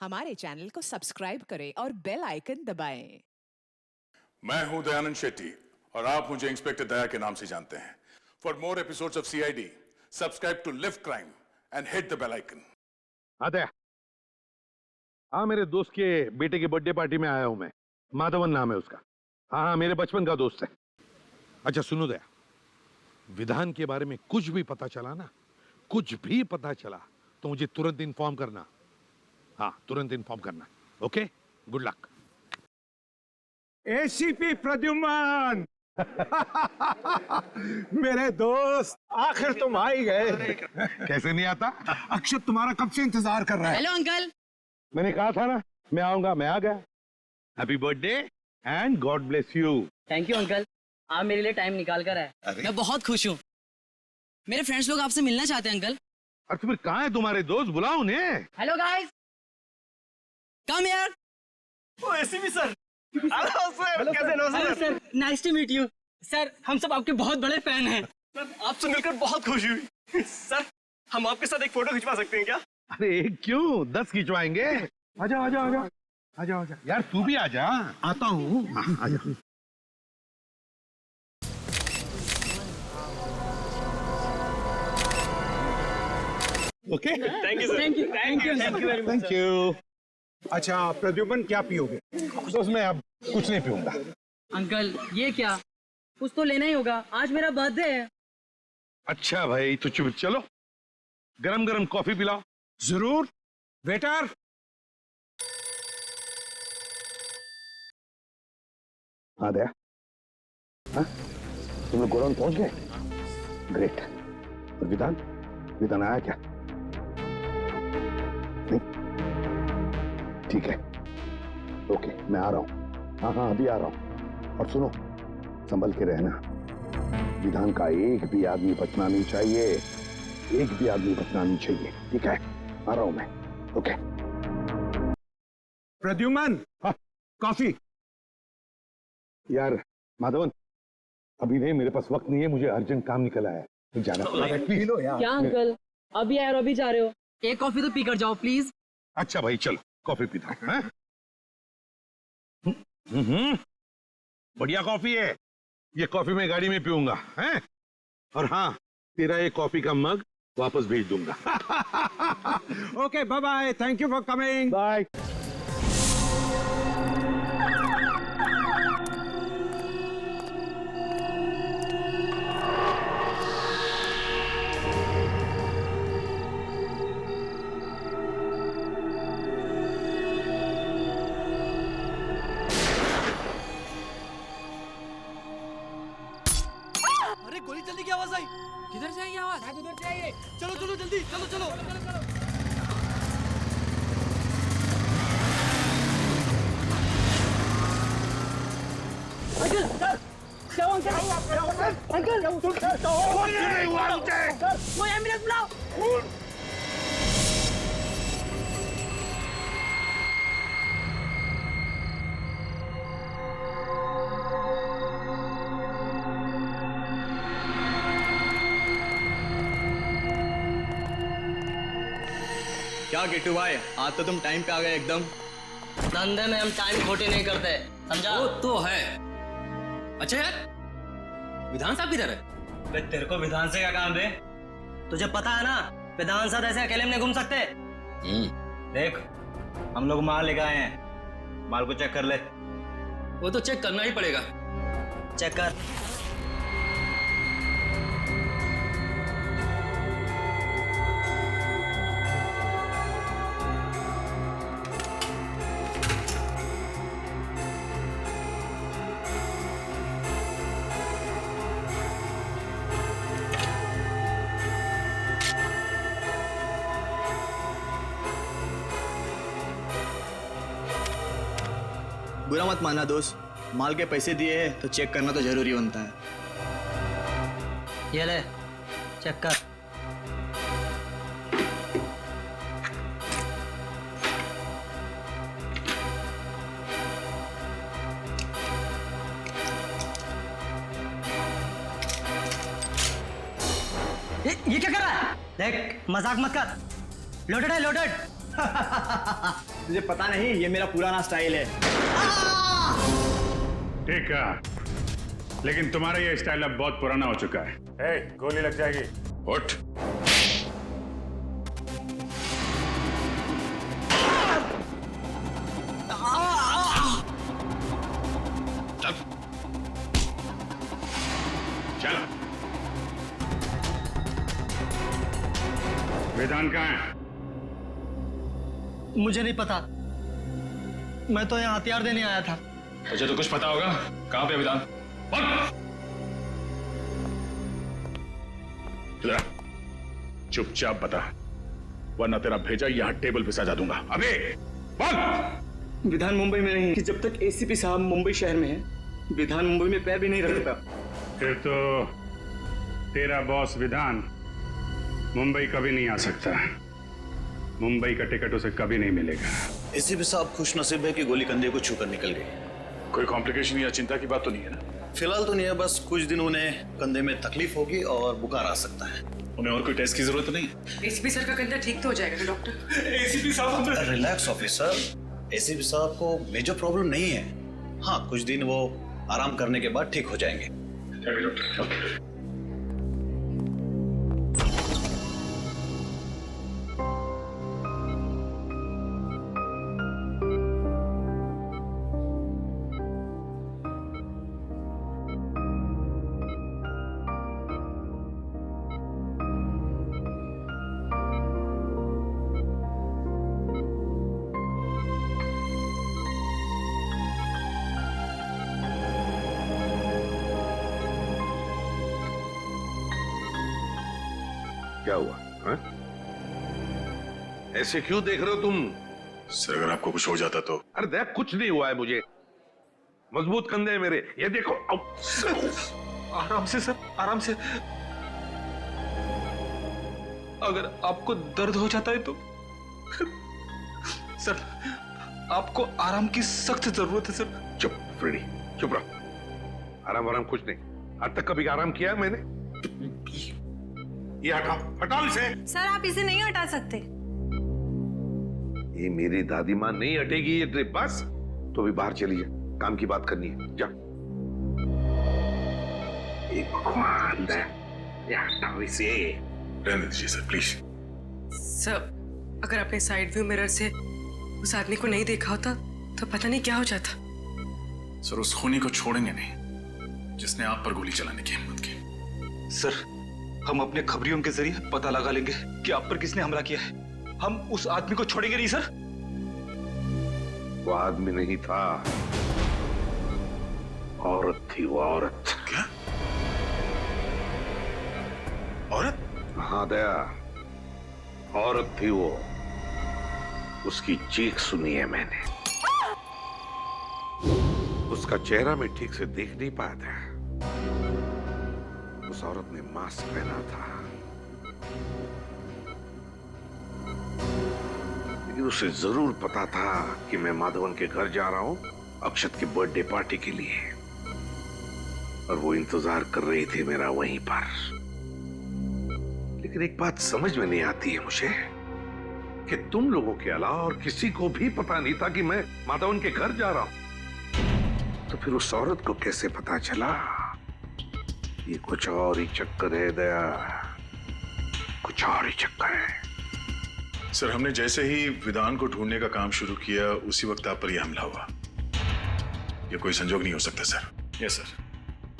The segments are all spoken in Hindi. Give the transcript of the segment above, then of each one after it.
हमारे चैनल को सब्सक्राइब करें और बेल आइकन दबाएं। मैं हूं दयानंद शेट्टी और आप मुझे इंस्पेक्टर दया के नाम से जानते हैं। For more episodes of CID subscribe to lift crime and hit the bell icon. Daya, हाँ, मेरे दोस्त के बेटे की बर्थडे पार्टी में आया हूं मैं। माधवन नाम है उसका। हाँ, मेरे बचपन का दोस्त है। अच्छा सुनो दया, विधान के बारे में कुछ भी पता चला ना, कुछ भी पता चला तो मुझे तुरंत इन्फॉर्म करना। हाँ, तुरंत इन्फॉर्म करना। Okay, good luck. ACP Pradyuman मेरे दोस्त, आखिर तुम आ ही गए। कैसे नहीं आता? अक्षत तुम्हारा कब से इंतजार कर रहा है। Hello uncle. मैंने कहा था ना मैं आऊंगा, मैं आ गया। Happy birthday and God bless you. Thank you uncle, आप मेरे लिए टाइम निकाल कर आए। मैं बहुत खुश हूँ। मेरे फ्रेंड्स लोग आपसे मिलना चाहते हैं अंकल। और फिर कहाँ है तुम्हारे दोस्त? बुलाओ उन्हें। Hello guys, come here. ओ एसीपी सर, हेलो सर, कैसे हो hello sir, nice to meet you. Sir, हम सब आपके बहुत बड़े फैन हैं। सर, आपसे मिलकर बहुत खुशी हुई। सर, हम आपके साथ एक फोटो खिंचवा सकते हैं क्या? अरे क्यों, 10 खिंचवाएंगे। आजा आजा आजा आजा आजा यार, तू भी आजा। आता हूँ। आजा। Okay, thank you sir. Thank you, thank you, thank you very much. Thank you. अच्छा प्रद्युमन, क्या पियोगे? दोस्त मैं अब कुछ नहीं पीऊंगा। अंकल ये क्या, कुछ तो लेना ही होगा, आज मेरा बर्थडे है। अच्छा भाई, तो चुप चलो, गरम गरम कॉफी पिलाओ। जरूर। वेटर। हाँ दया, हाँ, तुम लोग गोडाउन पहुंच गए? ग्रेट। और विधान, विधान आया क्या? नहीं, ठीक है, ओके, मैं आ रहा हूँ। हाँ हाँ, अभी आ रहा हूँ। और सुनो, संभल के रहना। विधान का एक भी आदमी बचना नहीं चाहिए, एक भी आदमी बचना नहीं चाहिए, ठीक है? आ रहा हूं मैं। ओके। प्रद्युमन, हाँ? कॉफी। यार माधवन, अभी नहीं, मेरे पास वक्त नहीं है, मुझे अर्जेंट काम निकल आया है, जाना पड़ेगा। पी लो यार। क्या अंकल, अभी आए और अभी जा रहे हो? एक कॉफी तो पी कर जाओ प्लीज। अच्छा भाई, चलो कॉफी पीता हूं। बढ़िया कॉफी है ये। कॉफी मैं गाड़ी में पीऊंगा, हैं? और हाँ, तेरा ये कॉफी का मग वापस भेज दूंगा। Okay, bye bye, thank you for coming. Bye. अरे गोली चलने की आवाज आई। किधर से आई ये आवाज? शायद उधर से आई है। चलो चलो जल्दी, चलो चलो चलो चलो। अंकल, क्या हुआ अंकल? अंकल, वो एम्बुलेंस बुलाओ। क्या गिट्टू भाई, आज तो तुम टाइम पे आ गए एकदम। धंधे में हम टाइम खोटी नहीं करते, समझा? वो तो है। अच्छा यार, विधान साहब किधर है? तेरे को विधान से क्या काम है? तुझे पता है ना, विधान साहब ऐसे अकेले में नहीं घूम सकते। देख, हम लोग माल लेके आए हैं, माल को चेक कर ले। वो तो चेक करना ही पड़ेगा। चेक कर। बुरा मत माना दोस्त, माल के पैसे दिए हैं तो चेक करना तो जरूरी बनता है। ये ले, चेक कर। ये क्या कर रहा है? देख, मजाक मत कर। लोडेड है, लोडेड। तुझे पता नहीं, ये मेरा पुराना स्टाइल है। ठीक है, लेकिन तुम्हारा ये स्टाइल अब बहुत पुराना हो चुका है। गोली लग जाएगी। उठ। चल चलो। विधान कहाँ है? मुझे नहीं पता, मैं तो यहाँ हथियार देने आया था। तुझे तो कुछ पता होगा। कहाँ पे विधान? इधर आ। चुपचाप बता, वरना तेरा भेजा यहाँ टेबल पे सजा दूंगा। अबे बोल। विधान मुंबई में नहीं है। कि जब तक एसीपी साहब मुंबई शहर में है, विधान मुंबई में पैर भी नहीं रखता। फिर तो तेरा बॉस विधान मुंबई कभी नहीं आ सकता। मुंबई का टिकट उसे कभी नहीं मिलेगा। एसीपी साहब खुश नसीब है कि गोली कंधे को छूकर निकल गई। कोई कॉम्प्लिकेशन या चिंता की बात तो नहीं है ना? फिलहाल तो नहीं है, बस कुछ दिन उन्हें कंधे में तकलीफ होगी और बुखार आ सकता है। उन्हें और कोई टेस्ट की जरूरत नहीं? एसीपी सर का कंधा ठीक तो हो जाएगा डॉक्टर। एसीपी साहब रिलैक्स ऑफिसर, एसीपी साहब को मेजर प्रॉब्लम नहीं है। हाँ, कुछ दिन वो आराम करने के बाद ठीक हो जाएंगे। क्या हुआ हा? ऐसे क्यों देख रहे हो तुम? सर, अगर आपको कुछ हो जाता तो? अरे देख, कुछ नहीं हुआ है मुझे। मजबूत कंधे हैं मेरे, ये देखो। आराम से सर, आराम से। अगर आपको दर्द हो जाता है तो सर, आपको आराम की सख्त जरूरत है सर। चुप फ्रेडी, चुप रहो। आराम कुछ नहीं। आज तक कभी आराम किया मैंने? ये हटाओ, हटाओ इसे। सर आप इसे नहीं हटा सकते। ये मेरी दादी माँ नहीं हटेगी ये ट्रिप। बस तो भी बाहर चली जा, काम की बात करनी है। जा। भगवान, ये हटाओ इसे। रहने दीजिए सर, प्लीज। सर अगर आपने साइड व्यू मिरर से उस आदमी को नहीं देखा होता तो पता नहीं क्या हो जाता। सर, उस खूनी को छोड़ेंगे नहीं जिसने आप पर गोली चलाने की हिम्मत की। सर, हम अपने खबरियों के जरिए पता लगा लेंगे कि आप पर किसने हमला किया है। हम उस आदमी को छोड़ेंगे नहीं सर। वो आदमी नहीं था, औरत थी वो औरत। क्या? औरत? हाँ दया, औरत थी वो। उसकी चीख सुनी है मैंने। उसका चेहरा मैं ठीक से देख नहीं पाया था। उस औरत ने मास्क पहना था, लेकिन उसे जरूर पता था कि मैं माधवन के घर जा रहा हूं अक्षत की बर्थडे पार्टी के लिए, और वो इंतजार कर रही थी मेरा वहीं पर। लेकिन एक बात समझ में नहीं आती है मुझे कि तुम लोगों के अलावा और किसी को भी पता नहीं था कि मैं माधवन के घर जा रहा हूं। तो फिर उस औरत को कैसे पता चला? ये कुछ और ही चक्कर है दया, कुछ और ही चक्कर है। सर, हमने जैसे ही विधान को ढूंढने का काम शुरू किया उसी वक्त आप पर यह हमला हुआ। यह कोई संजोग नहीं हो सकता सर। यस सर,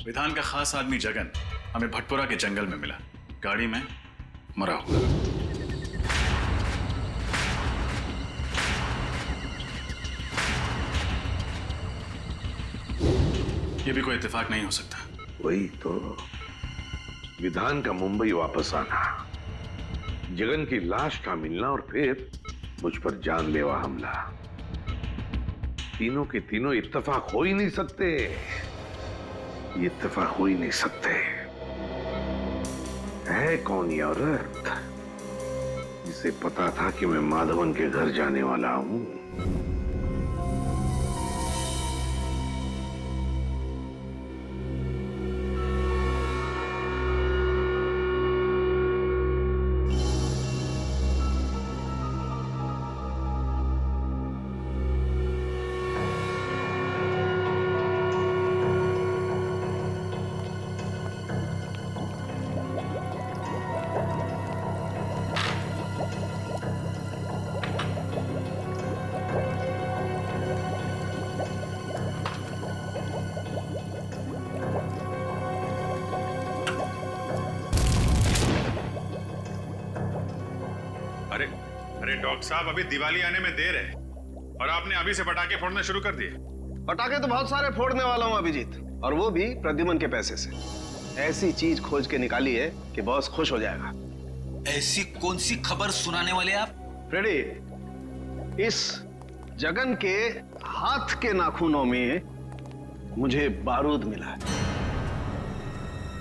विधान का खास आदमी जगन हमें भटपुरा के जंगल में मिला, गाड़ी में मरा हुआ। यह भी कोई इत्तेफाक नहीं हो सकता। वही तो, विधान का मुंबई वापस आना, जगन की लाश का मिलना और फिर मुझ पर जानलेवा हमला। तीनों के तीनों इत्तेफाक हो ही नहीं सकते। ये इत्तेफाक हो ही नहीं सकते। है कौन ये औरत जिसे पता था कि मैं माधवन के घर जाने वाला हूं? डॉक्टर साहब, अभी दिवाली आने में देर है और आपने अभी से पटाखे फोड़ने शुरू कर दिए। पटाखे तो बहुत सारे फोड़ने वाला हूँ अभिजीत, और वो भी प्रद्युमन के पैसे से। ऐसी चीज खोज के निकाली है कि बॉस खुश हो जाएगा। ऐसी कौन सी खबर सुनाने वाले आप? फ्रेडी, इस जगन के हाथ के नाखूनों में मुझे बारूद मिला है।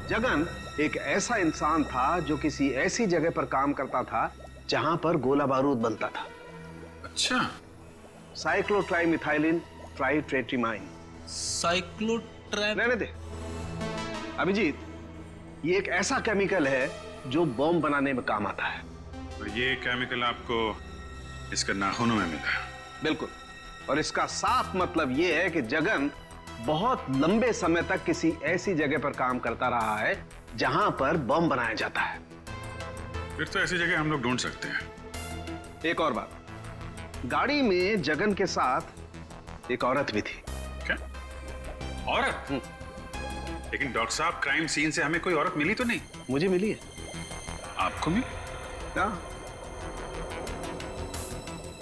जगन एक ऐसा इंसान था जो किसी ऐसी जगह पर काम करता था जहां पर गोला बारूद बनता था। अच्छा, साइक्लोट्राइमिथाइलिन ट्राइट्रेटिमाइन। रहने दे अभिजीत, ये एक ऐसा केमिकल है जो बॉम्ब बनाने में काम आता है। और ये केमिकल आपको इसके नाखूनों में मिला? बिल्कुल, और इसका साफ मतलब ये है कि जगन बहुत लंबे समय तक किसी ऐसी जगह पर काम करता रहा है जहां पर बम बनाया जाता है। फिर तो ऐसी जगह हम लोग ढूंढ सकते हैं। एक और बात, गाड़ी में जगन के साथ एक औरत भी थी। क्या औरत? लेकिन डॉक्टर साहब, क्राइम सीन से हमें कोई औरत मिली तो नहीं? मुझे मिली है। आपको मिली? क्या?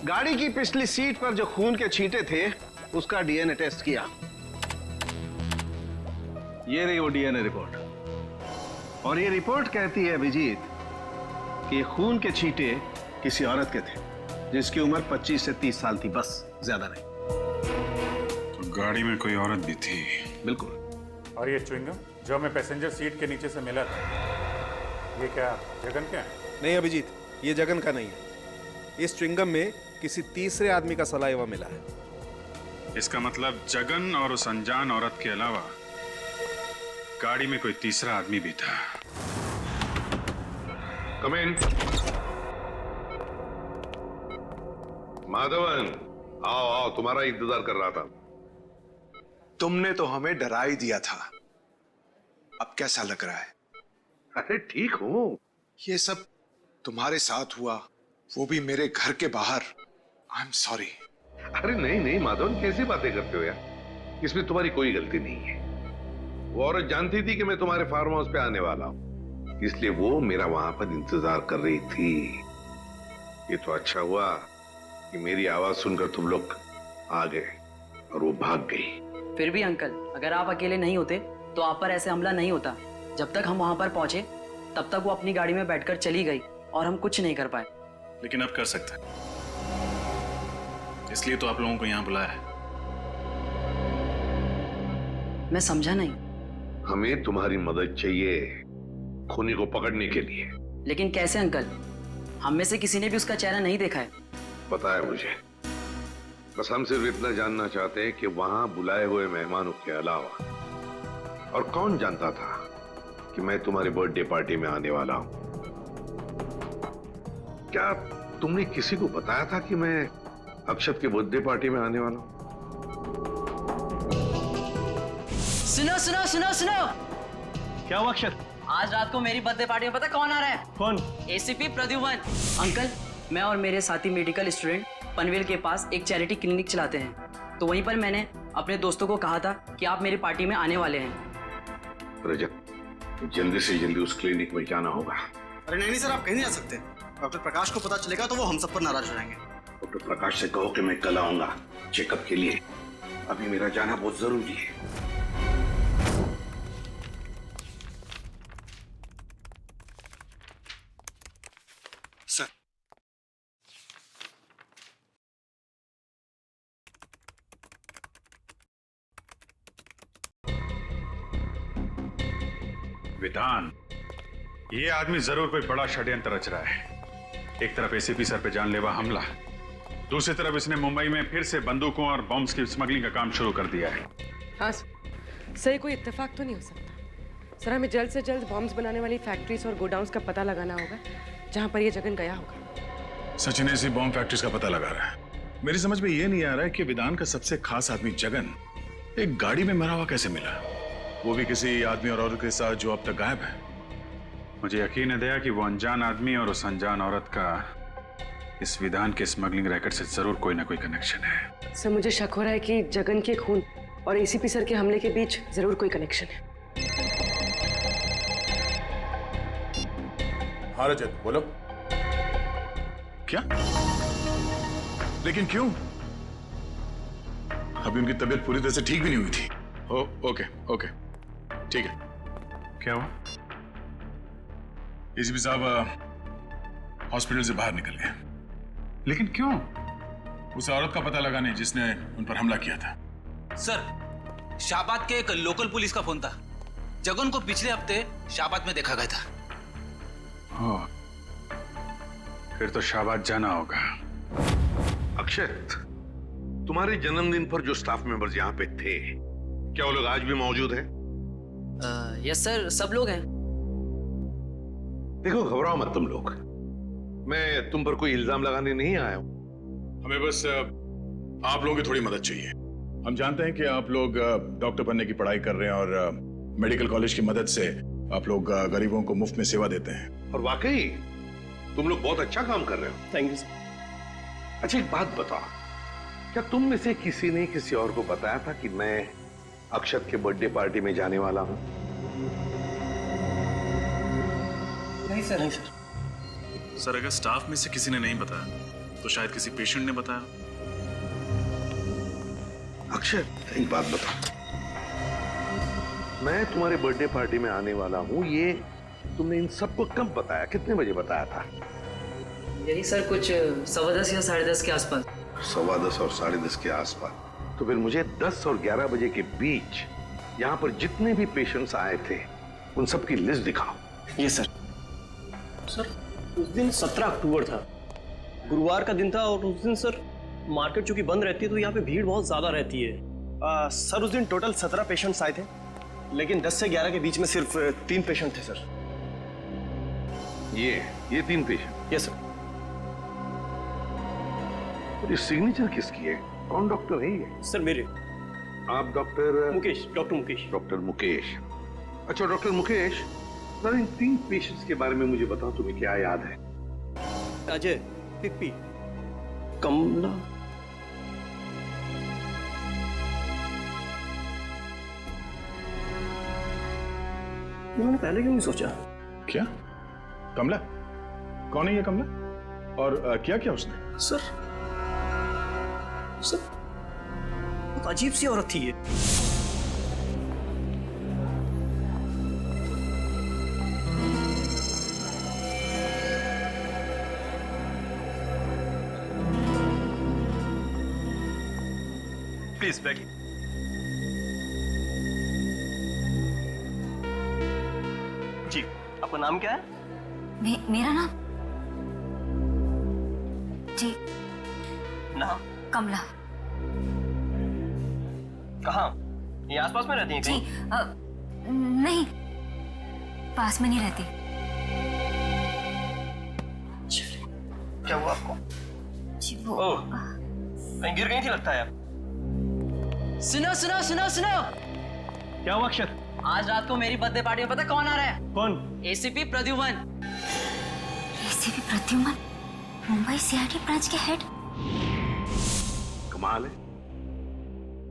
गाड़ी की पिछली सीट पर जो खून के छींटे थे उसका डीएनए टेस्ट किया। ये रही वो डीएनए रिपोर्ट, और ये रिपोर्ट कहती है अभिजीत कि ये खून के छींटे किसी औरत के थे जिसकी उम्र 25 से 30 साल थी, बस, ज्यादा नहीं। तो गाड़ी में कोई औरत भी थी? बिल्कुल। और ये च्युइंगम जो हमें पैसेंजर सीट के नीचे से मिला था, ये क्या जगन क्या है? नहीं अभिजीत, ये जगन का नहीं है। इस च्युइंगम में किसी तीसरे आदमी का सलाइवा मिला है। इसका मतलब जगन और उस अनजान औरत के अलावा गाड़ी में कोई तीसरा आदमी भी था। कम इन। माधवन, आओ आओ, तुम्हारा इंतजार कर रहा था। तुमने तो हमें डरा ही दिया था। अब कैसा लग रहा है? अरे ठीक हूं। ये सब तुम्हारे साथ हुआ, वो भी मेरे घर के बाहर। I am sorry. अरे नहीं नहीं माधवन, कैसी बातें करते हो यार, इसमें तुम्हारी कोई गलती नहीं है। वो औरत जानती थी कि मैं तुम्हारे फार्म हाउस पे आने वाला हूं, इसलिए वो मेरा वहां पर इंतजार कर रही थी। ये तो अच्छा हुआ कि मेरी आवाज सुनकर तुम लोग आ गए और वो भाग गई। फिर भी अंकल, अगर आप अकेले नहीं होते तो आप पर ऐसे हमला नहीं होता। जब तक हम वहां पर पहुंचे तब तक वो अपनी गाड़ी में बैठकर चली गई और हम कुछ नहीं कर पाए। लेकिन अब कर सकते हैं, इसलिए तो आप लोगों को यहाँ बुलाया है। मैं समझा नहीं। हमें तुम्हारी मदद चाहिए खूनी को पकड़ने के लिए। लेकिन कैसे अंकल? हम में से किसी ने भी उसका चेहरा नहीं देखा है। पता है मुझे, बस हम सिर्फ इतना जानना चाहते हैं कि वहां बुलाए हुए मेहमानों के अलावा और कौन जानता था कि मैं तुम्हारी बर्थडे पार्टी में आने वाला हूं। क्या तुमने किसी को बताया था कि मैं अक्षत के बर्थडे पार्टी में आने वाला हूं? सुनो सुनो सुनो सुनो। क्या हुआ अक्षत? आज रात को मेरी बर्थडे पार्टी में पता कौन आ रहा है? कौन? एसीपी प्रद्युमन। अंकल, मैं और मेरे साथी मेडिकल स्टूडेंट पनवेल के पास एक चैरिटी क्लिनिक चलाते हैं, तो वहीं पर मैंने अपने दोस्तों को कहा था कि आप मेरी पार्टी में आने वाले हैं। रजत, जल्दी से जल्दी उस क्लिनिक में जाना होगा। अरे नहीं सर, आप कहीं नहीं जा सकते। डॉक्टर प्रकाश को पता चलेगा तो वो हम सब पर नाराज हो जाएंगे। डॉक्टर प्रकाश से कहो कि मैं कल आऊंगा चेकअप के लिए। अभी मेरा जाना बहुत जरूरी है। सर, विधान, ये आदमी जरूर कोई बड़ा षड्यंत्र रच रहा है। एक तरफ एसीपी सर पे जानलेवा हमला, दूसरी तरफ इसने मुंबई में फिर से बंदूकों और बॉम्ब्स की स्मगलिंग का काम शुरू कर दिया है। हाँ सर, कोई इत्तेफाक तो नहीं हो सकता सर। हमें जल्द से जल्द बॉम्ब्स बनाने वाली फैक्ट्रीज और गोडाउन्स का पता लगाना होगा जहां पर ये जगन गया होगा। सचिन ऐसी बॉम्ब फैक्ट्रीज का पता लगा रहा है। मेरी समझ में ये नहीं आ रहा है कि विधान का सबसे खास आदमी जगन एक गाड़ी में मरा हुआ कैसे मिला, वो भी किसी आदमी और औरत के साथ जो अब तक गायब है। मुझे यकीन है दया कि वो अनजान आदमी और उस अनजान औरत का इस विधान के स्मगलिंग रैकेट से जरूर कोई ना कोई कनेक्शन है। सर, मुझे शक हो रहा है कि जगन के खून और एसीपी सर के हमले के बीच जरूर कोई कनेक्शन है। हाँ रजत, बोलो। क्या? लेकिन क्यों? अभी उनकी तबीयत पूरी तरह से ठीक भी नहीं हुई थी। ओके ओके ठीक है। क्या हुआ? एसीपी साहब हॉस्पिटल से बाहर निकल गए। लेकिन क्यों? उस औरत का पता लगाने जिसने उन पर हमला किया था। सर, शाहबाद के एक लोकल पुलिस का फोन था। जगन को पिछले हफ्ते शाहबाद में देखा गया था। हाँ, फिर तो शाहबाद जाना होगा। अक्षत, तुम्हारे जन्मदिन पर जो स्टाफ मेंबर्स यहाँ पे थे, क्या वो लोग आज भी मौजूद हैं? यस सर, सब लोग हैं। देखो, घबराओ मत तुम लोग। मैं तुम पर कोई इल्जाम लगाने नहीं आया हूं। हमें बस आप लोगों की थोड़ी मदद चाहिए। हम जानते हैं कि आप लोग डॉक्टर बनने की पढ़ाई कर रहे हैं और मेडिकल कॉलेज की मदद से आप लोग गरीबों को मुफ्त में सेवा देते हैं। और वाकई तुम लोग बहुत अच्छा काम कर रहे हो। Thank you sir. अच्छा, एक बात बताओ, क्या तुम में से किसी ने किसी और को बताया था कि मैं अक्षत के बर्थडे पार्टी में जाने वाला हूं? नहीं सर। नहीं सर। सर, अगर स्टाफ में से किसी ने नहीं बताया तो शायद किसी पेशेंट ने बताया। अक्षत, एक बात बताओ, मैं तुम्हारे बर्थडे पार्टी में आने वाला हूं, ये तुमने इन सबको कब बताया? कितने बजे बताया था? यही सर, कुछ 10:15 या 10:30 के आसपास। 10:15 और 10:30 के आसपास। तो फिर मुझे 10 और 11 बजे के बीच यहाँ पर जितने भी पेशेंट्स आए थे उन सब की लिस्ट दिखाओ। ये सर। सर, उस दिन 17 अक्टूबर था, गुरुवार का दिन था, और उस दिन सर मार्केट चूंकि बंद रहती है तो यहाँ पे भीड़ बहुत ज्यादा रहती है। सर, उस दिन टोटल 17 पेशेंट्स आए थे, लेकिन 10 से 11 के बीच में सिर्फ 3 पेशेंट थे सर। ये 3 पेशेंट? Yes sir. ये सिग्नेचर किसकी है? कौन डॉक्टर है ये? सर, मेरे। आप doctor Mukesh, doctor Mukesh. Doctor Mukesh. अच्छा डॉक्टर मुकेश, सर इन 3 पेशेंट्स के बारे में मुझे बताओ, तुम्हें क्या याद है? अजय, पिप्पी, कमला। मैंने पहले क्यों नहीं सोचा? क्या? कमला? कौन है ये कमला? और क्या किया उसने? सर, बहुत अजीब सी औरत थी ये। प्लीज बैठिए। जी, आपका नाम क्या है? मेरा नाम जी नाम कमला। कहाँ? ये आसपास में रहती हैं जी कहीं? नहीं, पास में नहीं रहती। क्या हुआ आपको? जी वो ओह, कहीं गिर गई थी लगता है। सुनो सुनो सुनो सुनो, क्या हुआ अक्षत? आज रात को मेरी बर्थडे पार्टी में पता कौन आ रहा है? कौन? ACP Pradyuman. ACP Pradyuman, Mumbai CID branch के हेड। कमाल है,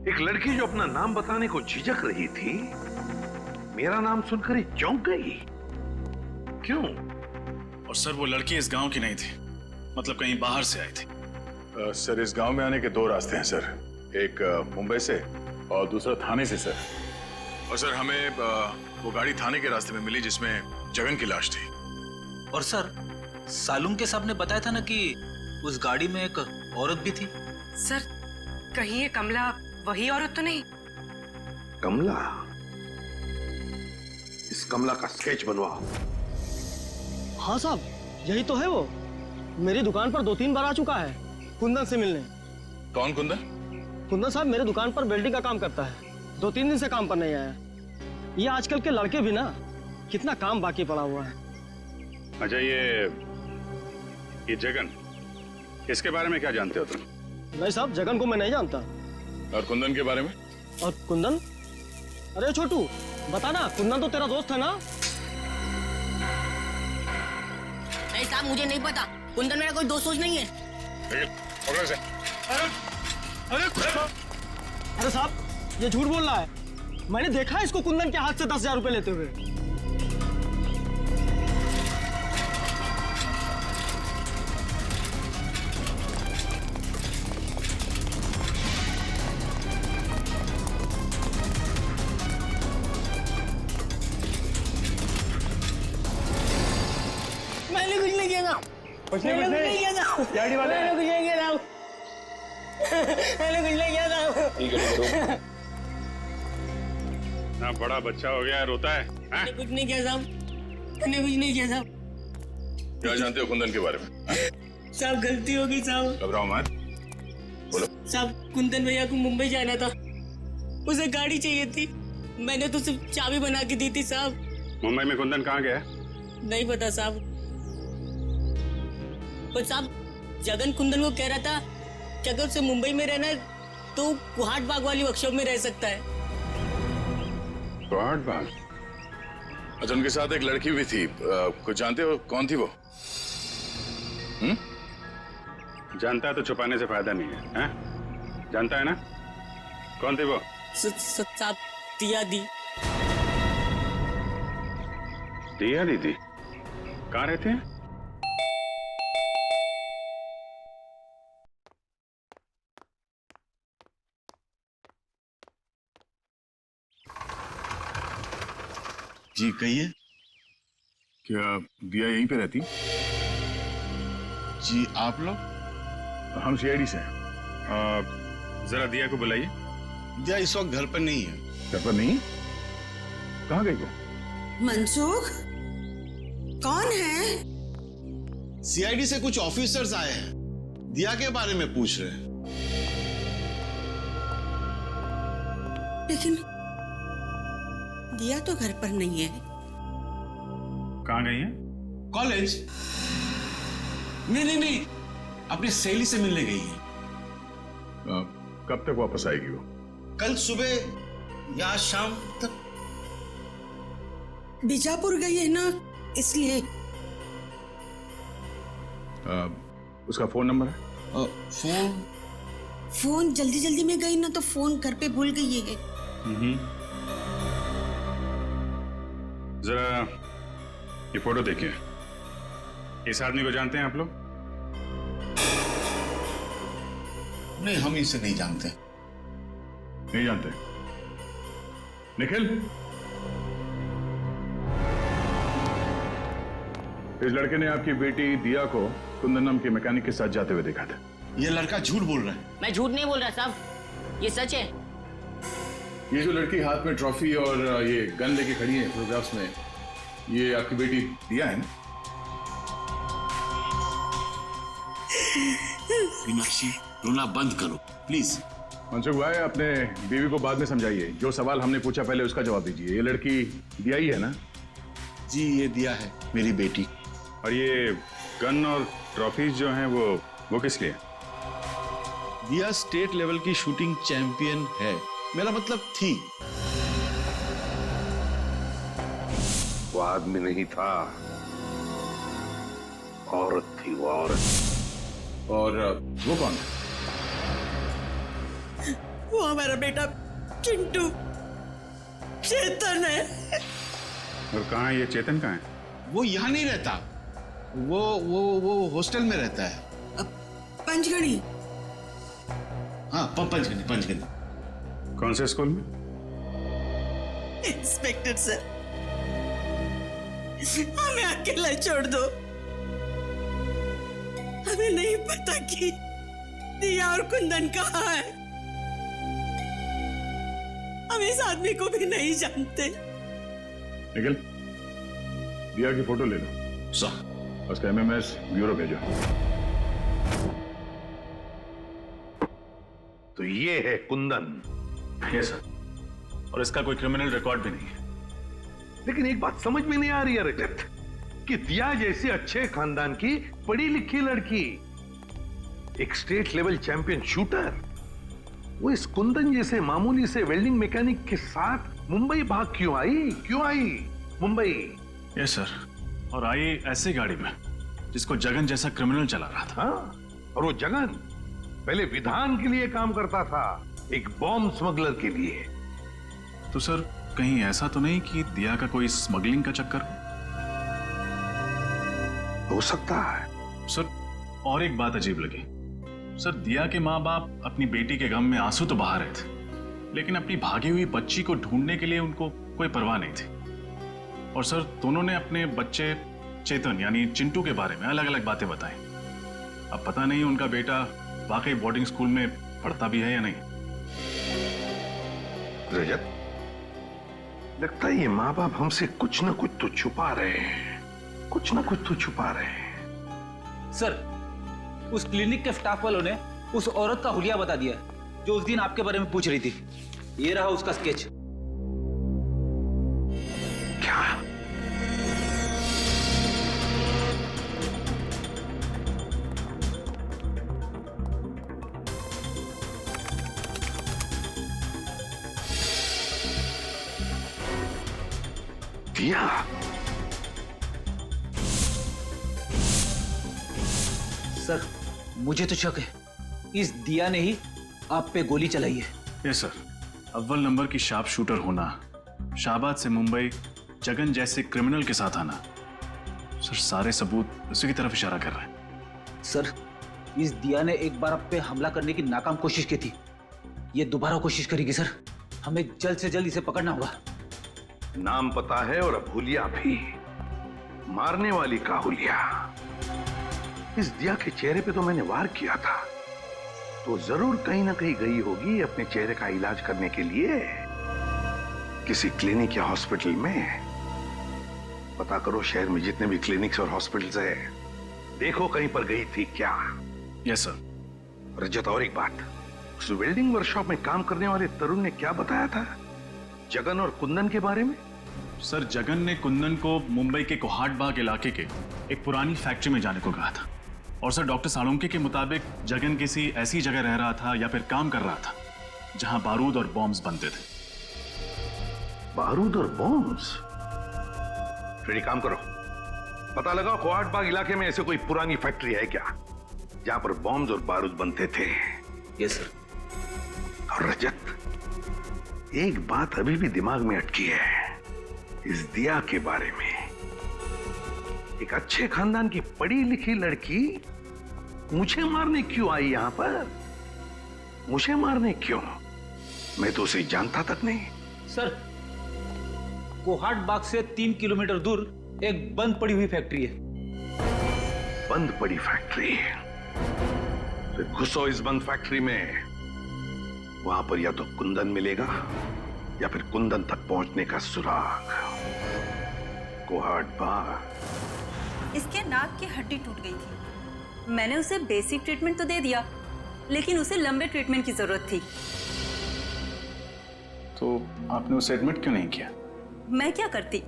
एक लड़की जो अपना नाम बताने को झिझक रही थी, मेरा नाम सुनकर ही चौंक गई। क्यों? और सर, वो लड़की इस गांव की नहीं थी, मतलब कहीं बाहर से आई थी। सर, इस गांव में आने के 2 रास्ते हैं सर, एक मुंबई से और दूसरा थाने से सर। और सर, हमें वो गाड़ी थाने के रास्ते में मिली जिसमें जगन की लाश थी। और सर, सालुम के साहब ने बताया था ना कि उस गाड़ी में एक औरत भी थी। सर, कहीं ये कमला वही औरत तो नहीं? कमला? इस कमला का स्केच बनवाओ। हाँ साहब, यही तो है वो। मेरी दुकान पर 2-3 बार आ चुका है कुंदन से मिलने। कौन कुंदन? कुंदन साहब मेरे दुकान पर वेल्डिंग का काम करता है, 2-3 दिन से काम पर नहीं आया। ये आजकल के लड़के भी ना, कितना काम बाकी पड़ा हुआ है। अच्छा, ये जगन, इसके बारे में क्या जानते हो तुम? नहीं साहब, जगन को मैं नहीं जानता। और कुंदन के बारे में? और कुंदन? अरे छोटू, बता ना, कुंदन तो तेरा दोस्त है ना? नहीं साहब, मुझे नहीं पता, कुंदन मेरा कोई दोस्त नहीं है। अरे साहब, ये झूठ बोल रहा है। मैंने देखा है इसको कुंदन के हाथ से 10,000 रुपए लेते हुए। कुछ नहीं किया था। सीआईडी वाले मैंने कुछ नहीं किया था। मैंने कुछ नहीं किया था। ठीक है ना, बड़ा बच्चा हो गया है, रोता है। मैंने कुछ नहीं किया साहब, मैंने कुछ नहीं किया साहब। क्या जानते हो कुंदन के बारे में? साहब गलती हो गई साहब। घबराओ मत, बोलो। साहब कुंदन भैया को मुंबई जाना था, उसे गाड़ी चाहिए थी, मैंने तो सिर्फ चाबी बना के दी थी साहब। मुंबई में कुंदन कहाँ गया? नहीं पता साहब, पर साहब जगन कुंदन को कह रहा था कि अगर उसे मुंबई में रहना है तो कुहाट बाग वाली वर्कशॉप में रह सकता है। कुहाट बाग? अच्छा, उनके साथ एक लड़की भी थी, कुछ जानते हो कौन थी वो? जानता है तो छुपाने से फायदा नहीं है, हैं? जानता है ना कौन थी वो? साहब दिया दी। दिया दीदी कहाँ रहते हैं? जी कहिए। क्या दिया यहीं पे रहती? जी आप लोग? हम सीआईडी से हैं। जरा दिया को बुलाइए। दिया इस वक्त घर पर नहीं है। घर पर नहीं? कहाँ गई वो? मनसुख, कौन है? सीआईडी से कुछ ऑफिसर्स आए हैं, दिया के बारे में पूछ रहे हैं। लेकिन दिया तो घर पर नहीं है। कहाँ गई है? कॉलेज? नहीं, अपनी सहेली से मिलने गई है। कब तक वापस आएगी वो? कल सुबह या शाम तक। बीजापुर गई है ना, इसलिए। उसका फोन नंबर है? फोन जल्दी जल्दी में गई ना तो फोन घर पे भूल गई है। जरा ये फोटो देखिए। इस आदमी को जानते हैं आप लोग? नहीं, हम इसे नहीं जानते। नहीं जानते? निखिल, इस लड़के ने आपकी बेटी दिया को कुंदन नाम के मैकेनिक के साथ जाते हुए देखा था। ये लड़का झूठ बोल रहा है। मैं झूठ नहीं बोल रहा साहब, ये सच है। ये जो लड़की हाथ में ट्रॉफी और ये गन लेके खड़ी है फोटोग्राफ्स में, ये आपकी बेटी दिया है ना? मीनाक्षी, रोना बंद करो प्लीज। मनसुख भाई, अपने बीवी को बाद में समझाइए। जो सवाल हमने पूछा पहले उसका जवाब दीजिए। ये लड़की दिया ही है ना? जी ये दिया है, मेरी बेटी। और ये गन और ट्रॉफीज जो हैं वो किस लिए? दिया स्टेट लेवल की शूटिंग चैंपियन है, मेरा मतलब थी। वो आदमी नहीं था, औरत थी वो, औरत। और वो कौन है? वो हमारा बेटा चिंटू, चेतन है। और कहाँ है ये चेतन? कहाँ है वो? यहाँ नहीं रहता, वो हॉस्टल में रहता है। पंचगढ़ी। हाँ पंचगढ़ी। कौन से स्कूल में? इंस्पेक्टर सर, हमें अकेला छोड़ दो। हमें नहीं पता कि दिया और कुंदन कहाँ है। हम इस आदमी को भी नहीं जानते। निखिल, दिया की फोटो ले लो। सर। उसका एमएमएस ब्यूरो भेजो। तो ये है कुंदन? Yes sir. और इसका कोई क्रिमिनल रिकॉर्ड भी नहीं है। लेकिन एक बात समझ में नहीं आ रही है रजत, कि दिया जैसे अच्छे खानदान की पढ़ी लिखी लड़की, एक स्टेट लेवल चैंपियन शूटर, वो इस कुंदन जैसे मामूली से वेल्डिंग मैकेनिक के साथ मुंबई भाग क्यों आई मुंबई? Yes sir. और आई ऐसी गाड़ी में जिसको जगन जैसा क्रिमिनल चला रहा था। हाँ, और वो जगन पहले विधान के लिए काम करता था, एक बॉम्ब स्मगलर के लिए। तो सर कहीं ऐसा तो नहीं कि दिया का कोई स्मगलिंग का चक्कर हो सकता है सर। और एक बात अजीब लगी सर, दिया के माँ बाप अपनी बेटी के गम में आंसू तो बहा रहे थे, लेकिन अपनी भागी हुई बच्ची को ढूंढने के लिए उनको कोई परवाह नहीं थी। और सर दोनों ने अपने बच्चे चेतन यानी चिंटू के बारे में अलग अलग बातें बताई। अब पता नहीं उनका बेटा वाकई बोर्डिंग स्कूल में पढ़ता भी है या नहीं। रजत, लगता है ये माँ बाप हमसे कुछ ना कुछ तो छुपा रहे हैं, कुछ ना कुछ तो छुपा रहे हैं। सर, उस क्लिनिक के स्टाफ वालों ने उस औरत का हुलिया बता दिया जो उस दिन आपके बारे में पूछ रही थी। ये रहा उसका स्केच। क्या? दिया? सर, मुझे तो शक है इस दिया ने ही आप पे गोली चलाई है। यस सर, अव्वल नंबर की शार्प शूटर होना, शाहबाद से मुंबई जगन जैसे क्रिमिनल के साथ आना, सर सारे सबूत उसी की तरफ इशारा कर रहे हैं। सर, इस दिया ने एक बार आप पे हमला करने की नाकाम कोशिश की थी, ये दोबारा कोशिश करेगी। सर, हमें जल्द से जल्द इसे पकड़ना होगा। नाम पता है और अब हुलिया भी, मारने वाली का हुलिया। इस दिया के चेहरे पे तो मैंने वार किया था, तो जरूर कहीं ना कहीं गई होगी अपने चेहरे का इलाज करने के लिए किसी क्लिनिक या हॉस्पिटल में। पता करो शहर में जितने भी क्लिनिक्स और हॉस्पिटल्स है, देखो कहीं पर गई थी क्या। Yes sir. रजत, और एक बात, उस वेल्डिंग वर्कशॉप में काम करने वाले तरुण ने क्या बताया था जगन और कुंदन के बारे में? सर, जगन ने कुंदन को मुंबई के कोहाट बाग इलाके के एक पुरानी फैक्ट्री में जाने को कहा था। और सर, डॉक्टर साळुंके के मुताबिक जगन किसी ऐसी जगह रह रहा था या फिर काम कर रहा था जहां बारूद और बॉम्ब्स बनते थे। बारूद और बॉम्ब्स? फिर एक काम करो, पता लगाओ कोहाट बाग इलाके में ऐसे कोई पुरानी फैक्ट्री है क्या जहां पर बॉम्ब्स और बारूद बनते थे। Yes sir. और रजत, एक बात अभी भी दिमाग में अटकी है इस दिया के बारे में। एक अच्छे खानदान की पढ़ी लिखी लड़की मुझे मारने क्यों आई यहां पर? मुझे मारने क्यों? मैं तो उसे जानता तक नहीं। सर, कोहाट बाग से 3 किलोमीटर दूर एक बंद पड़ी हुई फैक्ट्री है। बंद पड़ी फैक्ट्री? फिर घुसो इस बंद फैक्ट्री में, वहां पर या तो कुंदन मिलेगा या फिर कुंदन तक पहुंचने का सुराग। कोहाट बाग। इसके नाक की हड्डी टूट गई थी। मैंने उसे बेसिक ट्रीटमेंट तो दे दिया, लेकिन उसे लंबे ट्रीटमेंट की जरूरत थी। तो आपने उसे एडमिट क्यों नहीं किया? मैं क्या करती,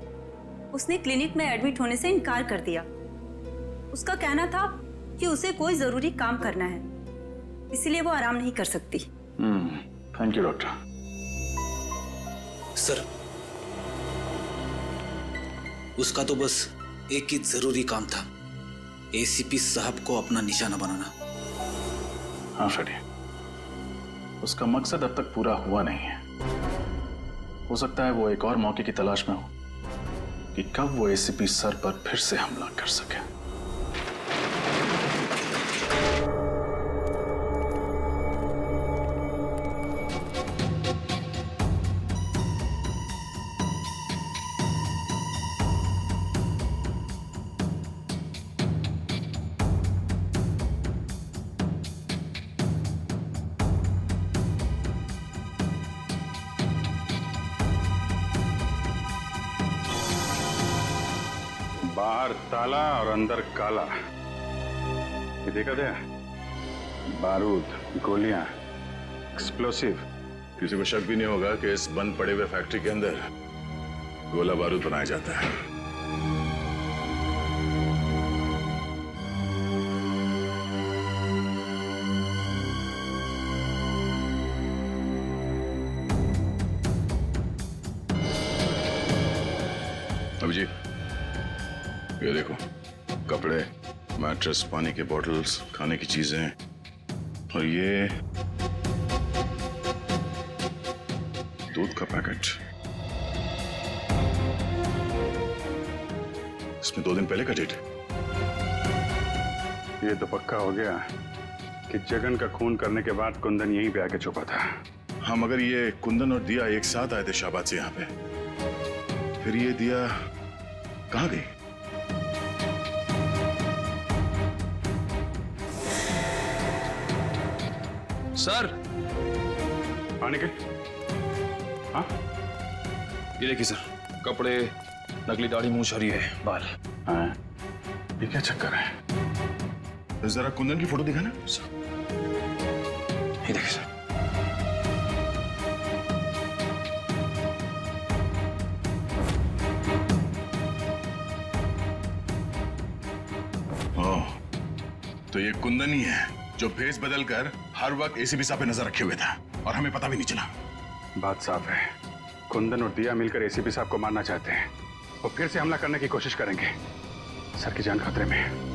उसने क्लिनिक में एडमिट होने से इनकार कर दिया। उसका कहना था कि उसे कोई जरूरी काम करना है, इसीलिए वो आराम नहीं कर सकती। Thank you doctor. सर, उसका तो बस एक ही जरूरी काम था, एसीपी साहब को अपना निशाना बनाना। हाँ फ्रेडी, उसका मकसद अब तक पूरा हुआ नहीं है। हो सकता है वो एक और मौके की तलाश में हो कि कब वो एसीपी सर पर फिर से हमला कर सके। बाहर ताला और अंदर काला। ये देखा था? बारूद, गोलियां, एक्सप्लोसिव। किसी को शक भी नहीं होगा कि इस बंद पड़े हुए फैक्ट्री के अंदर गोला बारूद बनाया जाता है। अभिजीत, ये देखो, कपड़े, मैट्रेस, पानी के बॉटल्स, खाने की चीजें, और ये दूध का पैकेट। इसमें 2 दिन पहले का डेट है। ये तो पक्का हो गया कि जगन का खून करने के बाद कुंदन यहीं पे आके छुपा था। हाँ, मगर ये कुंदन और दिया एक साथ आए थे शाहबाद से यहाँ पे, फिर ये दिया कहाँ गई? सर। हाँ निखिल। हाँ ये देखिए सर, कपड़े, नकली दाढ़ी, मूंछ और ये बाल। हाँ, ये क्या चक्कर है? जरा कुंदन की फोटो दिखाना। ये देखिए सर। ओह, तो ये कुंदन ही है जो भेस बदलकर हर वक्त एसीपी साहब पे नजर रखे हुए था और हमें पता भी नहीं चला। बात साफ है, कुंदन और दिया मिलकर एसीपी साहब को मारना चाहते हैं। वो फिर से हमला करने की कोशिश करेंगे। सर की जान खतरे में है।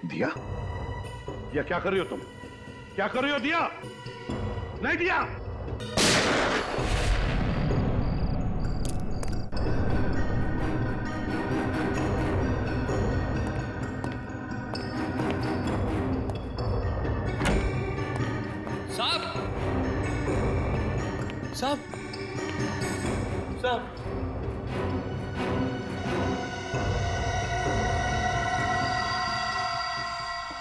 दिया? दिया क्या कर रही हो तुम? क्या कर रही हो दिया? नहीं दिया? साहब, साहब, साहब।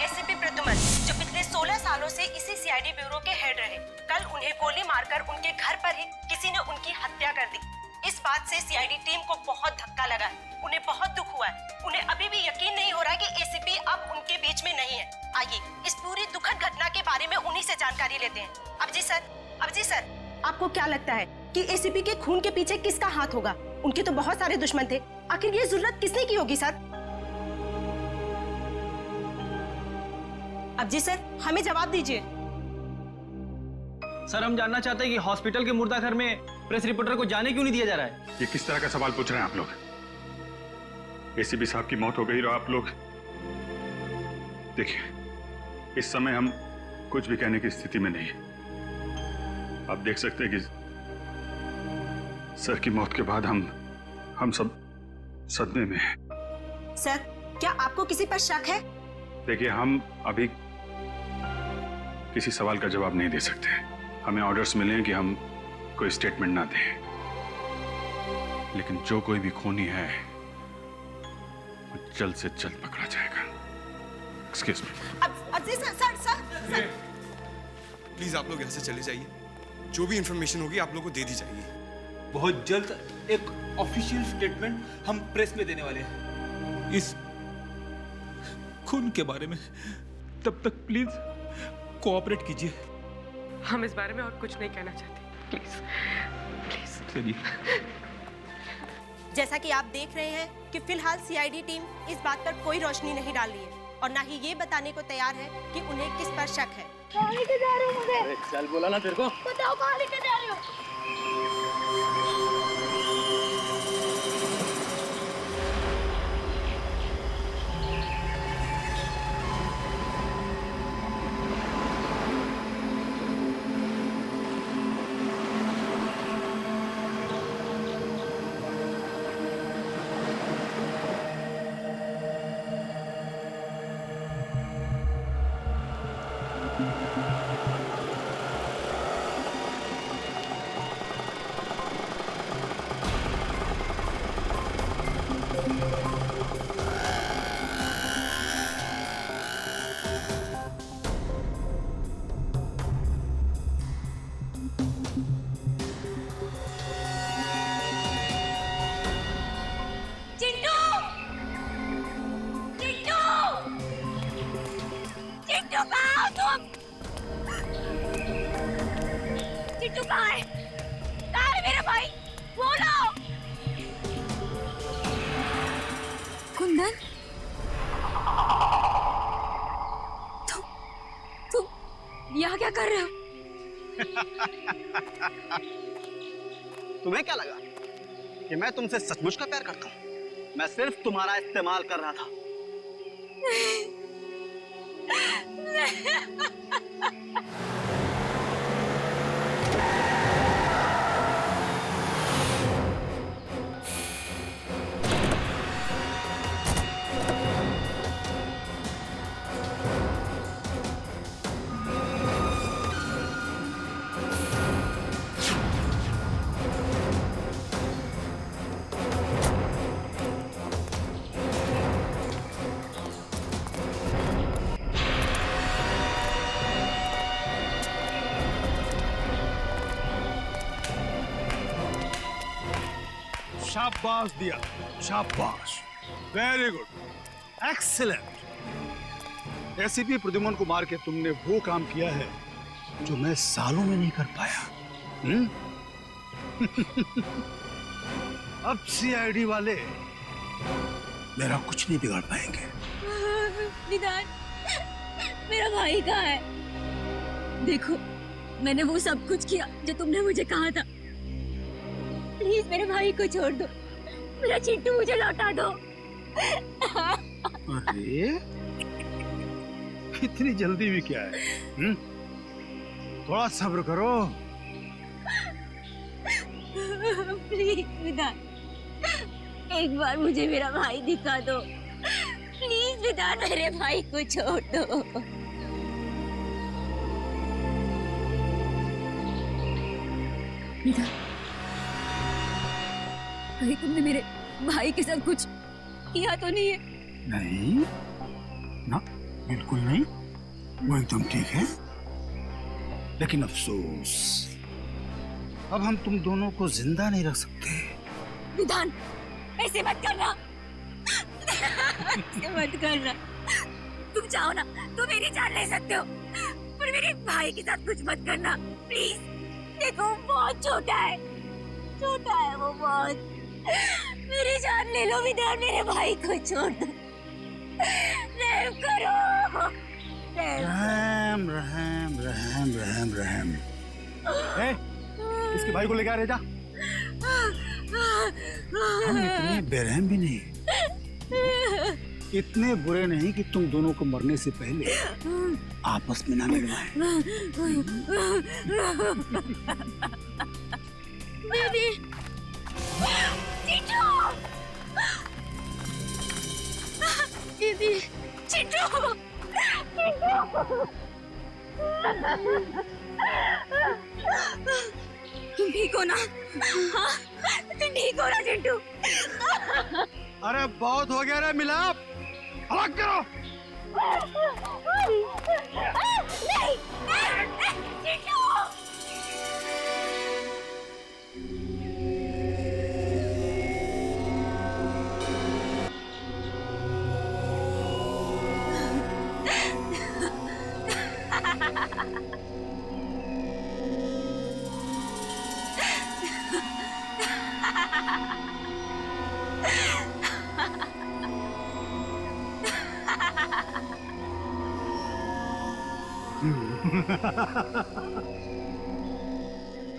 एसीपी प्रद्युमन, जो पिछले 16 सालों से इसी सीआईडी ब्यूरो के हेड रहे, कल उन्हें गोली मारकर उनके घर पर ही किसी ने उनकी हत्या कर दी। इस बात से सीआईडी टीम को बहुत धक्का लगा है। उन्हें बहुत दुख हुआ है। उन्हें अभी भी यकीन नहीं हो रहा कि एसीपी अब उनके बीच में नहीं है। आइए इस पूरी दुखद घटना के बारे में उन्हीं से जानकारी लेते हैं। अबजी सर, आपको क्या लगता है कि एसीपी के खून के पीछे किसका हाथ होगा? उनके तो बहुत सारे दुश्मन थे, आखिर ये जरूरत किसने की होगी सर? अबजी सर, हमें जवाब दीजिए। सर, हम जानना चाहते हैं कि हॉस्पिटल के मुर्दा घर में प्रेस रिपोर्टर को जाने क्यों नहीं दिया जा रहा है? ये किस तरह का सवाल पूछ रहे हैं आप लोग? एसीपी साहब की मौत हो गई और आप लोग देखिए, इस समय हम कुछ भी कहने की स्थिति में नहीं है। आप देख सकते हैं कि सर की मौत के बाद हम सब सदमे में हैं। सर, क्या आपको किसी पर शक है? देखिए, हम अभी किसी सवाल का जवाब नहीं दे सकते। हमें ऑर्डर्स मिले हैं कि हम कोई स्टेटमेंट ना दें, लेकिन जो कोई भी खूनी है वो जल्द से जल्द पकड़ा जाएगा। Excuse me. अबजी सर, प्लीज आप लोग यहाँ से चले जाइए। जो भी इंफॉर्मेशन होगी आप लोगों को दे दी जाएगी। बहुत जल्द एक ऑफिशियल स्टेटमेंट हम प्रेस में देने वाले हैं इस खून के बारे में। तब तक प्लीज कोऑपरेट कीजिए। हम इस बारे में और कुछ नहीं कहना चाहते, प्लीज। चलिए। जैसा कि आप देख रहे हैं कि फिलहाल सीआईडी टीम इस बात पर कोई रोशनी नहीं डाल रही है और ना ही ये बताने को तैयार है कि उन्हें किस पर शक है। कहाँ लेके जा रहे हो मुझे? अरे चल, बोला ना तेरे को। बताओ कहाँ लेके जा रहे हो? चिट्टू कहाँ है? कहाँ है मेरा भाई? बोलो। कुंदन, तुम यहाँ क्या कर रहे हो? तुम्हें क्या लगा कि मैं तुमसे सचमुच का प्यार करता हूँ? मैं सिर्फ तुम्हारा इस्तेमाल कर रहा था। शाबाश दिया, शाबाश, very good, excellent. ACP Pradyuman को मार के तुमने वो काम किया है जो मैं सालों में नहीं कर पाया। अब सीआईडी वाले मेरा कुछ नहीं बिगाड़ पाएंगे। विधान, मेरा भाई कहाँ है? देखो, मैंने वो सब कुछ किया जो तुमने मुझे कहा था। प्लीज मेरे भाई को छोड़ दो, मेरा चिट्टू मुझे लौटा दो। अरे इतनी जल्दी भी क्या है? थोड़ा सब्र करो। प्लीज विधान, एक बार मुझे मेरा भाई दिखा दो। प्लीज विधान, मेरे भाई को छोड़ दो। विधान, कहीं तुमने मेरे भाई के साथ कुछ किया तो नहीं है? नहीं ना, बिल्कुल नहीं, वो एकदम ठीक है। लेकिन अफसोस, अब हम तुम दोनों को जिंदा नहीं रख सकते। विधान, ऐसे मत करना। ऐसे मत करना। तुम चाहो ना तो मेरी जान ले सकते हो, पर मेरे भाई के साथ कुछ मत करना प्लीज। देखो, वो बहुत छोटा है, छोटा है वो बहुत। मेरी जान ले लो विधान, मेरे भाई को छोड़ दो। रहम करो। रहम रहम रहम रहम रहम। इसके भाई को लेकर आ रहे जा। हम इतने बेरहम भी नहीं, इतने बुरे नहीं कि तुम दोनों को मरने से पहले आपस में ना मिलवाएं। बेबी, चिट्टू, दीदी, चिट्टू, तुम ठीक हो ना? हाँ, तुम ठीक हो ना चिट्टू? अरे बहुत हो गया रे मिलाप, अलग करो। नहीं, चिट्टू।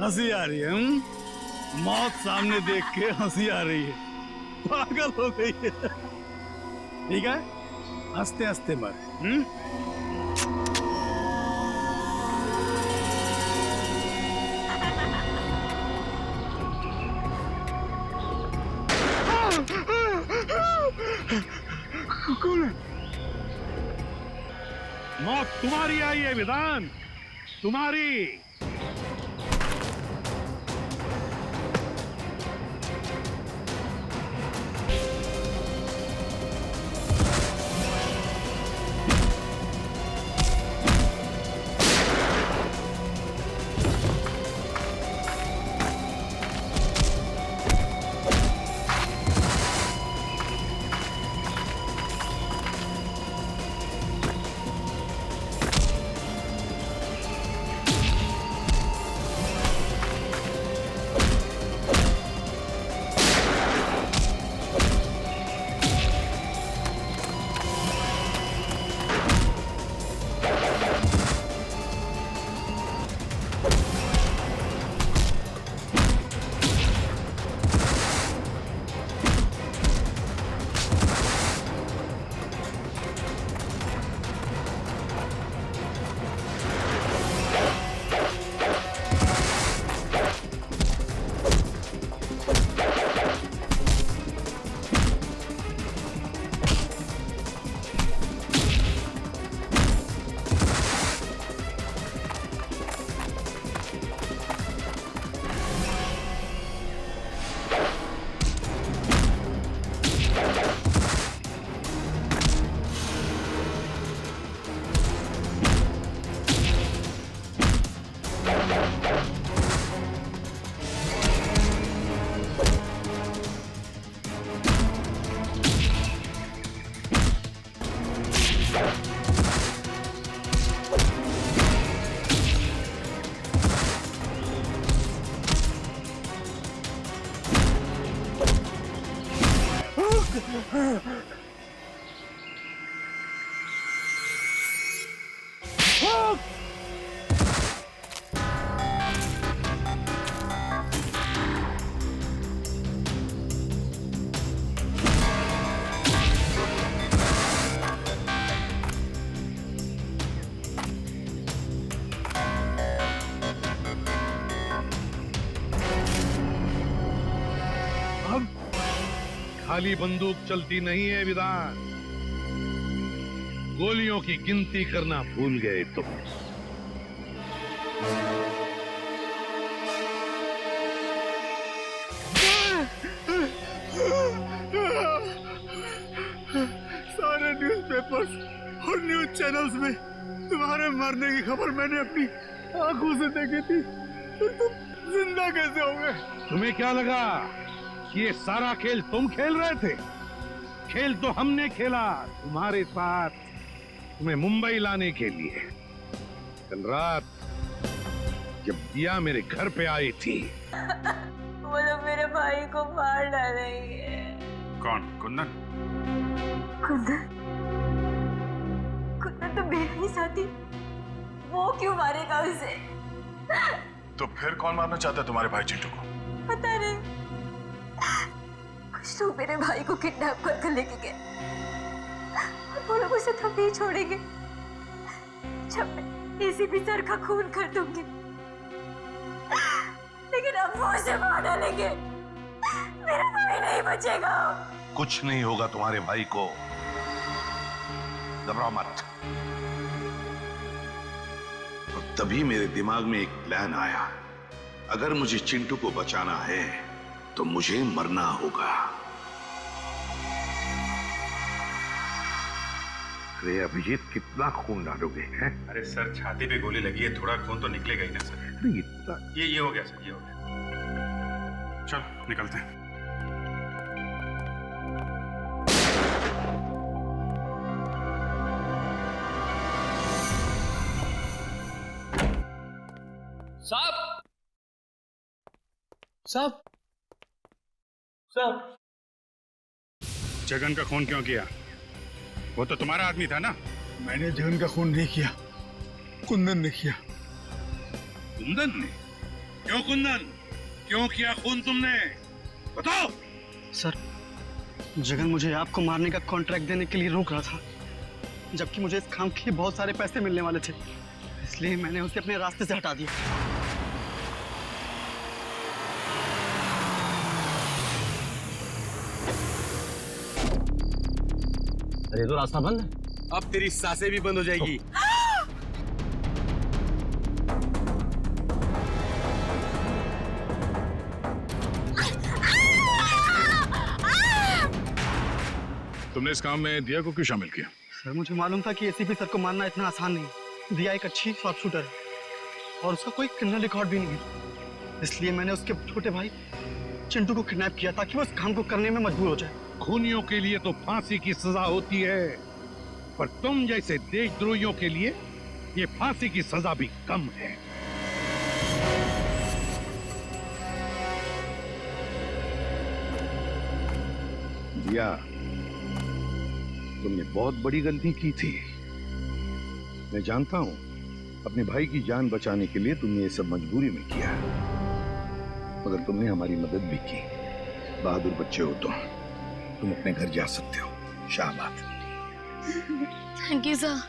हंसी आ रही है। मौत सामने देख के हंसी आ रही है, पागल हो गई है। ठीक है, हंसते हंसते मर। कौन है? मौत तुम्हारी आई है विधान, तुम्हारी। अब खाली बंदूक चलती नहीं है विधान, गोलियों की गिनती करना भूल गए तुम। सारे न्यूज़पेपर्स और न्यूज़ चैनल्स में तुम्हारे मरने की खबर मैंने अपनी आंखों से देखी थी, तो तुम जिंदा कैसे हो गए? तुम्हें क्या लगा कि ये सारा खेल तुम खेल रहे थे? खेल तो हमने खेला तुम्हारे साथ, तुम्हें मुंबई लाने के लिए। कल रात जब दिया मेरे घर पे आई थी, वो लोग मेरे भाई को मार डालेंगे। कौन? कुंदन? कुंदन? कुंदन तो मेरा ही साथी, वो क्यों मारेगा उसे? तो फिर कौन मारना चाहता है तुम्हारे भाई चिंटू को? पता नहीं, कुछ लोग मेरे भाई को किडनैप कर लेके गए और वो लोग उसे तब नहीं छोड़ेंगे जब मैं एसीपी सर का खून कर दूंगी। लेकिन अब वो उसे मार डालेंगे, मेरा भाई नहीं बचेगा। कुछ नहीं होगा तुम्हारे भाई को, घबराओ मत। और तभी मेरे दिमाग में एक प्लान आया, अगर मुझे चिंटू को बचाना है तो मुझे मरना होगा। अरे अभिजीत, कितना खून डालोगे हैं? अरे सर, छाती पे गोली लगी है, थोड़ा खून तो निकलेगा ही ना सर। अरे इतना ये हो गया सर, ये हो गया। चलो निकलते हैं। साहब, साहब, साहब, जगन का खून क्यों किया? वो तो तुम्हारा आदमी था ना? मैंने जगन का खून नहीं किया, कुंदन ने किया। कुंदन ने? क्यों कुंदन? क्यों किया खून तुमने? बताओ। सर, जगन मुझे आपको मारने का कॉन्ट्रैक्ट देने के लिए रोक रहा था, जबकि मुझे इस काम के लिए बहुत सारे पैसे मिलने वाले थे, इसलिए मैंने उसे अपने रास्ते से हटा दिया। अरे तो रास्ता बंद है। अब तेरी सांसें भी बंद हो जाएगी। तुमने इस काम में दिया को क्यों शामिल किया? सर, मुझे मालूम था कि एसीपी सर को मारना इतना आसान नहीं। दिया एक अच्छी शॉर्प शूटर है और उसका कोई क्रिमिनल रिकॉर्ड भी नहीं है, इसलिए मैंने उसके छोटे भाई चिंटू को किडनैप किया ताकि वो इस काम को करने में मजबूर हो जाए। खूनियों के लिए तो फांसी की सजा होती है, पर तुम जैसे देशद्रोहियों के लिए ये फांसी की सजा भी कम है। दिया, तुमने बहुत बड़ी गलती की थी। मैं जानता हूं, अपने भाई की जान बचाने के लिए तुमने ये सब मजबूरी में किया, मगर तुमने हमारी मदद भी की। बहादुर बच्चे हो तुम अपने घर जा सकते हो। शाबाश। Thank you sir.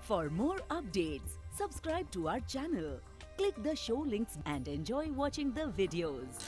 For more updates, subscribe to our channel, click the show links and enjoy watching the videos.